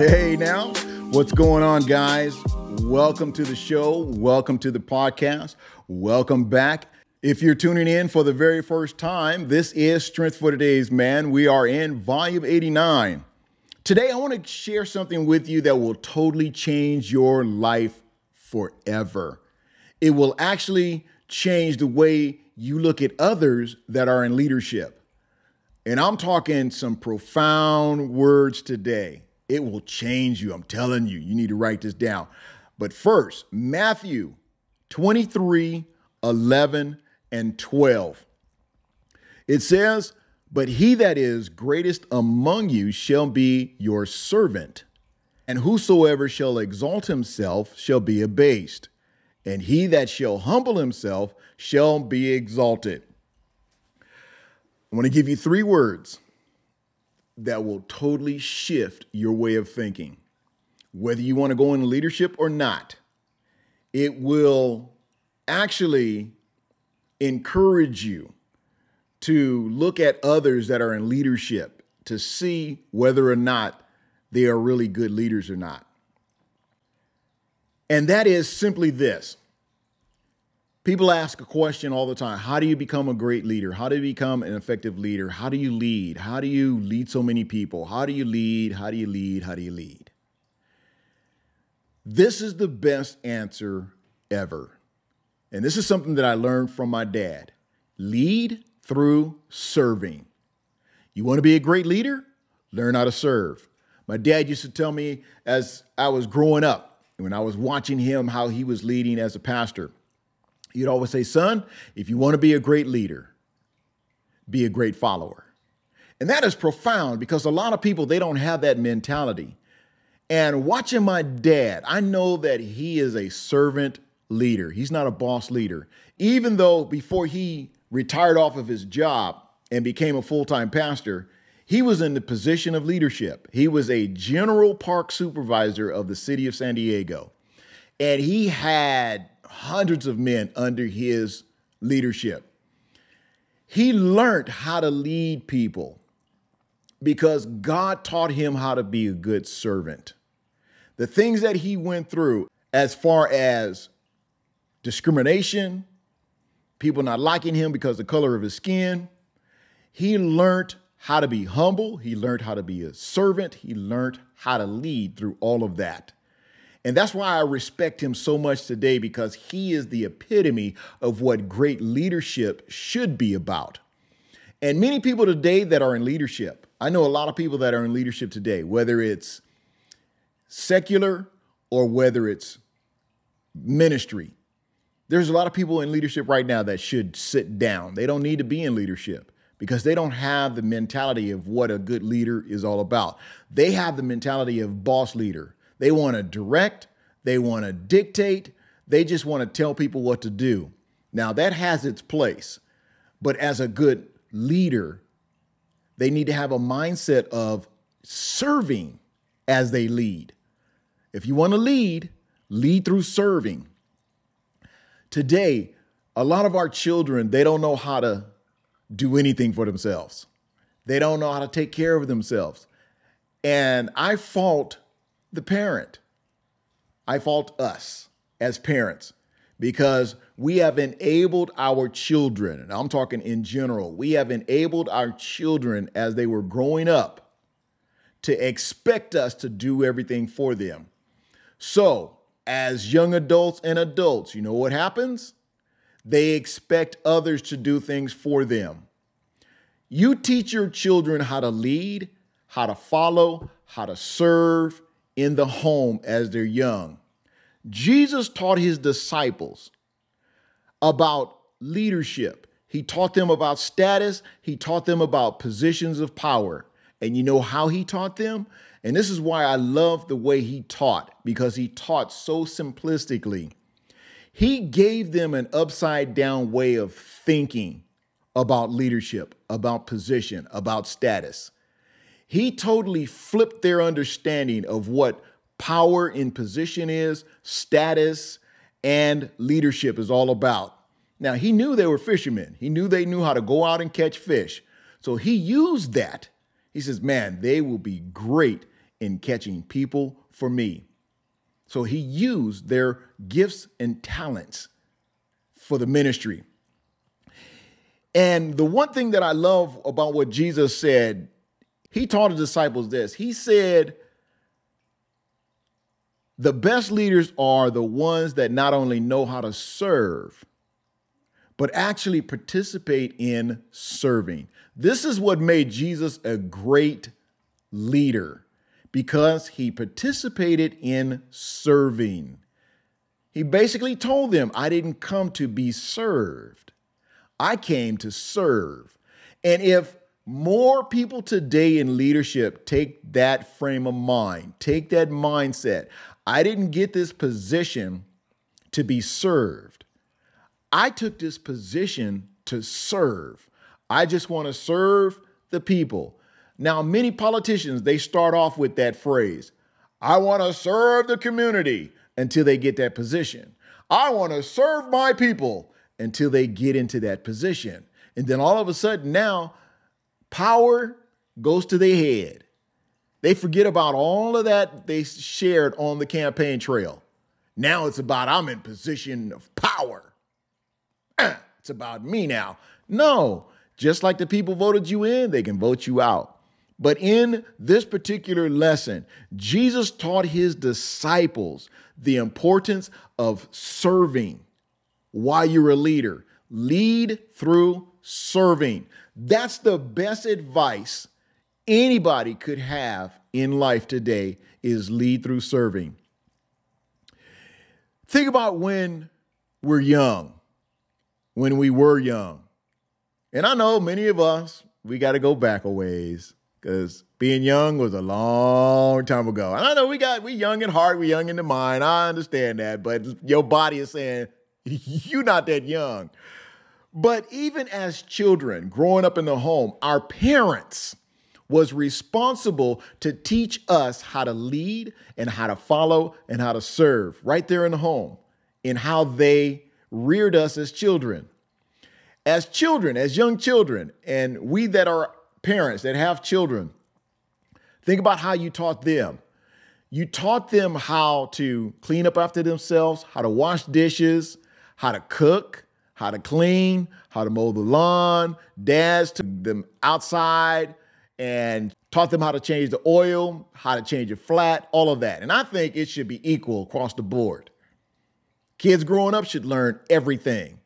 Hey now, what's going on, guys? Welcome to the show. Welcome to the podcast. Welcome back. If you're tuning in for the very first time, this is Strength for Today's Man. We are in volume 89. Today, I want to share something with you that will totally change your life forever. It will actually change the way you look at others that are in leadership. And I'm talking some profound words today. It will change you. I'm telling you, you need to write this down. But first, Matthew 23, 11, and 12. It says, "But he that is greatest among you shall be your servant, and whosoever shall exalt himself shall be abased, and he that shall humble himself shall be exalted." I want to give you three words that will totally shift your way of thinking. Whether you want to go into leadership or not, it will actually encourage you to look at others that are in leadership to see whether or not they are really good leaders or not. And that is simply this. People ask a question all the time. How do you become a great leader? How do you become an effective leader? How do you lead? How do you lead so many people? How do you lead? How do you lead? How do you lead? This is the best answer ever. And this is something that I learned from my dad. Lead through serving. You want to be a great leader? Learn how to serve. My dad used to tell me as I was growing up, when I was watching him, how he was leading as a pastor. He'd always say, "Son, if you want to be a great leader, be a great follower." And that is profound because a lot of people, they don't have that mentality. And watching my dad, I know that he is a servant leader. He's not a boss leader. Even though before he retired off of his job and became a full-time pastor, he was in the position of leadership. He was a general park supervisor of the city of San Diego. And he had hundreds of men under his leadership. He learned how to lead people because God taught him how to be a good servant. The things that he went through as far as discrimination, people not liking him because of the color of his skin, he learned how to be humble. He learned how to be a servant. He learned how to lead through all of that. And that's why I respect him so much today, because he is the epitome of what great leadership should be about. And many people today that are in leadership, I know a lot of people that are in leadership today, whether it's secular or whether it's ministry. There's a lot of people in leadership right now that should sit down. They don't need to be in leadership because they don't have the mentality of what a good leader is all about. They have the mentality of boss leader. They want to direct. They want to dictate. They just want to tell people what to do. Now, that has its place. But as a good leader, they need to have a mindset of serving as they lead. If you want to lead through serving. Today, a lot of our children, they don't know how to do anything for themselves. They don't know how to take care of themselves. And I fault the parent. I fault us as parents because we have enabled our children, and I'm talking in general, we have enabled our children as they were growing up to expect us to do everything for them. So as young adults and adults, you know what happens? They expect others to do things for them. You teach your children how to lead, how to follow, how to serve in the home as they're young. Jesus taught his disciples about leadership. He taught them about status. He taught them about positions of power. And you know how he taught them? And this is why I love the way he taught, because he taught so simplistically. He gave them an upside down way of thinking about leadership, about position, about status. He totally flipped their understanding of what power in position is, status, and leadership is all about. Now, he knew they were fishermen. He knew they knew how to go out and catch fish. So he used that. He says, man, they will be great in catching people for me. So he used their gifts and talents for the ministry. And the one thing that I love about what Jesus said, he taught the disciples this. He said, the best leaders are the ones that not only know how to serve, but actually participate in serving. This is what made Jesus a great leader, because he participated in serving. He basically told them, I didn't come to be served. I came to serve. And if more people today in leadership take that frame of mind, take that mindset, I didn't get this position to be served. I took this position to serve. I just want to serve the people. Now, many politicians, they start off with that phrase, I want to serve the community, until they get that position. I want to serve my people, until they get into that position. And then all of a sudden now, power goes to their head. They forget about all of that they shared on the campaign trail. Now it's about, I'm in position of power. It's about me now. No, just like the people voted you in, they can vote you out. But in this particular lesson, Jesus taught his disciples the importance of serving while you're a leader. Lead through serving. That's the best advice anybody could have in life today, is lead through serving. Think about when we're young, when we were young. And I know many of us, we got to go back a ways, because being young was a long time ago. And I know we young in heart, we young in the mind. I understand that, but your body is saying, you're not that young. But even as children growing up in the home, our parents was responsible to teach us how to lead and how to follow and how to serve right there in the home, in how they reared us as children. As children, as young children, and we that are parents that have children, think about how you taught them. You taught them how to clean up after themselves, how to wash dishes, how to cook, how to clean, how to mow the lawn. Dads took them outside and taught them how to change the oil, how to change a flat, all of that. And I think it should be equal across the board. Kids growing up should learn everything.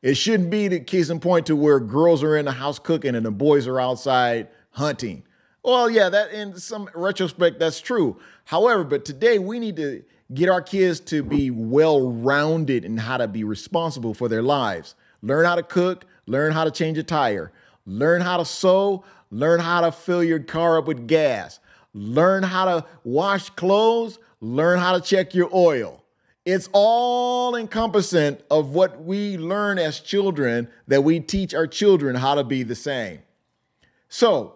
It shouldn't be the case in point to where girls are in the house cooking and the boys are outside hunting. Well, yeah, that in some retrospect, that's true. However, but today we need to get our kids to be well-rounded in how to be responsible for their lives. Learn how to cook, learn how to change a tire, learn how to sew, learn how to fill your car up with gas, learn how to wash clothes, learn how to check your oil. It's all encompassing of what we learn as children, that we teach our children how to be the same. So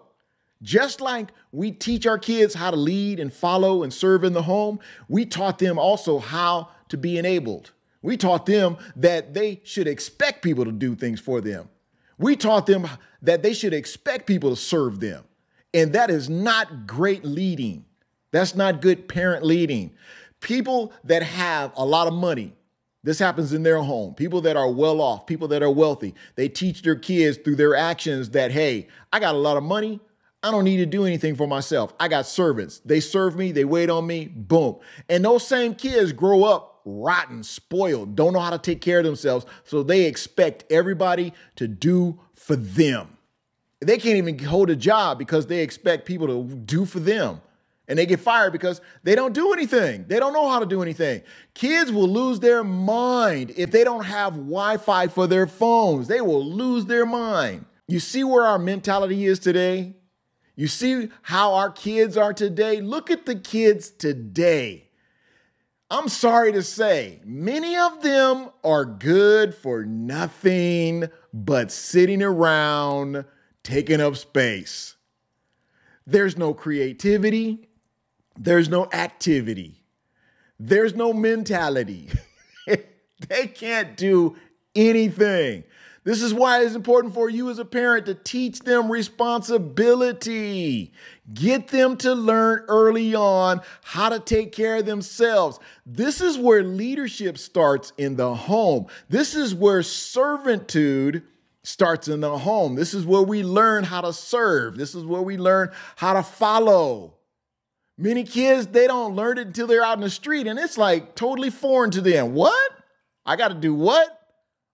just like we teach our kids how to lead and follow and serve in the home, we taught them also how to be enabled. We taught them that they should expect people to do things for them. We taught them that they should expect people to serve them. And that is not great leading. That's not good parent leading. People that have a lot of money, this happens in their home. People that are well off, people that are wealthy, they teach their kids through their actions that, hey, I got a lot of money. I don't need to do anything for myself. I got servants. They serve me. They wait on me. Boom. And those same kids grow up rotten, spoiled, don't know how to take care of themselves. So they expect everybody to do for them. They can't even hold a job because they expect people to do for them. And they get fired because they don't do anything. They don't know how to do anything. Kids will lose their mind if they don't have Wi-Fi for their phones. They will lose their mind. You see where our mentality is today? You see how our kids are today? Look at the kids today. I'm sorry to say, many of them are good for nothing but sitting around taking up space. There's no creativity. There's no activity. There's no mentality. They can't do anything. This is why it's important for you as a parent to teach them responsibility. Get them to learn early on how to take care of themselves. This is where leadership starts in the home. This is where servitude starts in the home. This is where we learn how to serve. This is where we learn how to follow. Many kids, they don't learn it until they're out in the street, and it's like totally foreign to them. What? I got to do what?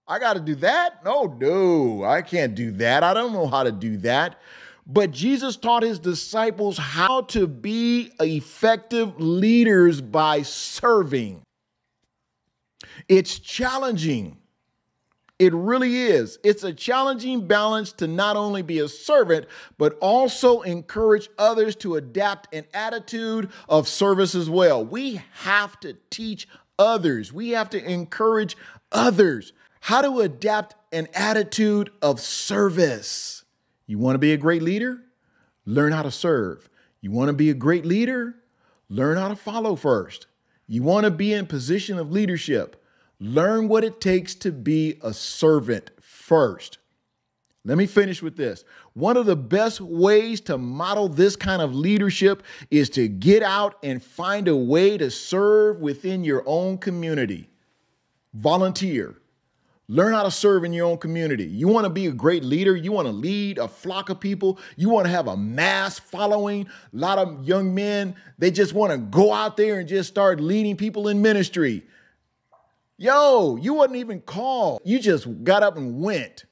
I got to do that? No, I can't do that. I don't know how to do that. But Jesus taught his disciples how to be effective leaders by serving. It's challenging. It really is. It's a challenging balance to not only be a servant, but also encourage others to adapt an attitude of service as well. We have to teach others. We have to encourage others how to adapt an attitude of service. You want to be a great leader? Learn how to serve. You want to be a great leader? Learn how to follow first. You want to be in position of leadership? Learn what it takes to be a servant first. Let me finish with this. One of the best ways to model this kind of leadership is to get out and find a way to serve within your own community. Volunteer. Learn how to serve in your own community. You want to be a great leader. You want to lead a flock of people. You want to have a mass following. A lot of young men, they just want to go out there and just start leading people in ministry. Yo, you wasn't even called. You just got up and went.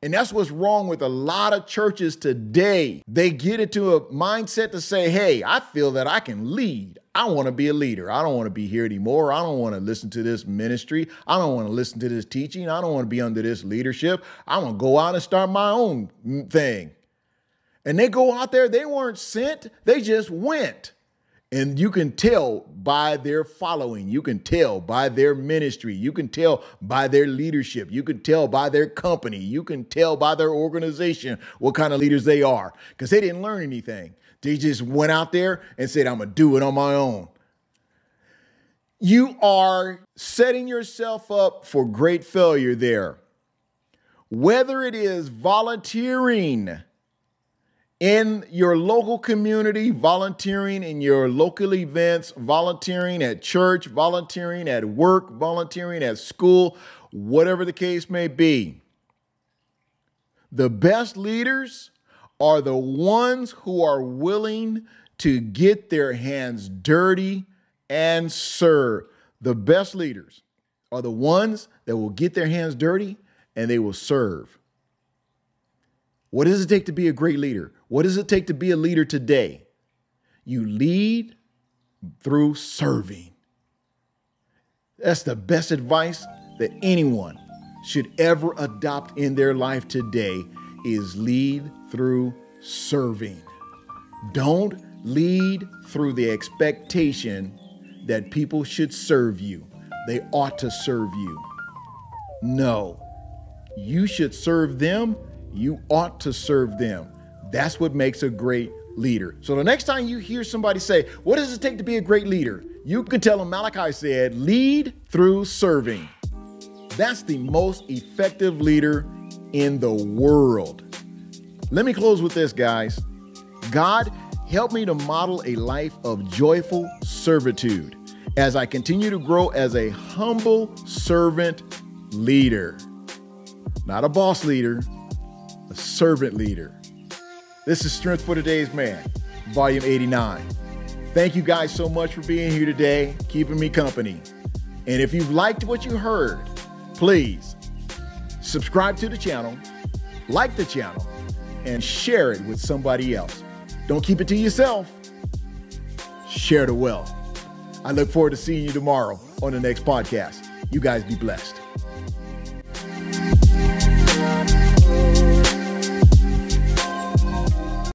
And that's what's wrong with a lot of churches today. They get into a mindset to say, hey, I feel that I can lead. I want to be a leader. I don't want to be here anymore. I don't want to listen to this ministry. I don't want to listen to this teaching. I don't want to be under this leadership. I want to go out and start my own thing. And they go out there. They weren't sent. They just went. And you can tell by their following. You can tell by their ministry. You can tell by their leadership. You can tell by their company. You can tell by their organization what kind of leaders they are, because they didn't learn anything. They just went out there and said, I'm going to do it on my own. You are setting yourself up for great failure there. Whether it is volunteering in your local community, volunteering in your local events, volunteering at church, volunteering at work, volunteering at school, whatever the case may be. The best leaders are the ones who are willing to get their hands dirty and serve. The best leaders are the ones that will get their hands dirty and they will serve. What does it take to be a great leader? What does it take to be a leader today? You lead through serving. That's the best advice that anyone should ever adopt in their life today, is lead through serving. Don't lead through the expectation that people should serve you. They ought to serve you. No, you should serve them. You ought to serve them. That's what makes a great leader. So the next time you hear somebody say, what does it take to be a great leader? You can tell them Malachi said, lead through serving. That's the most effective leader in the world. Let me close with this, guys. God, help me to model a life of joyful servitude as I continue to grow as a humble servant leader. Not a boss leader, a servant leader. This is Strength for Today's Man, Volume 89. Thank you guys so much for being here today, keeping me company. And if you've liked what you heard, please subscribe to the channel, like the channel, and share it with somebody else. Don't keep it to yourself. Share the wealth. I look forward to seeing you tomorrow on the next podcast. You guys be blessed.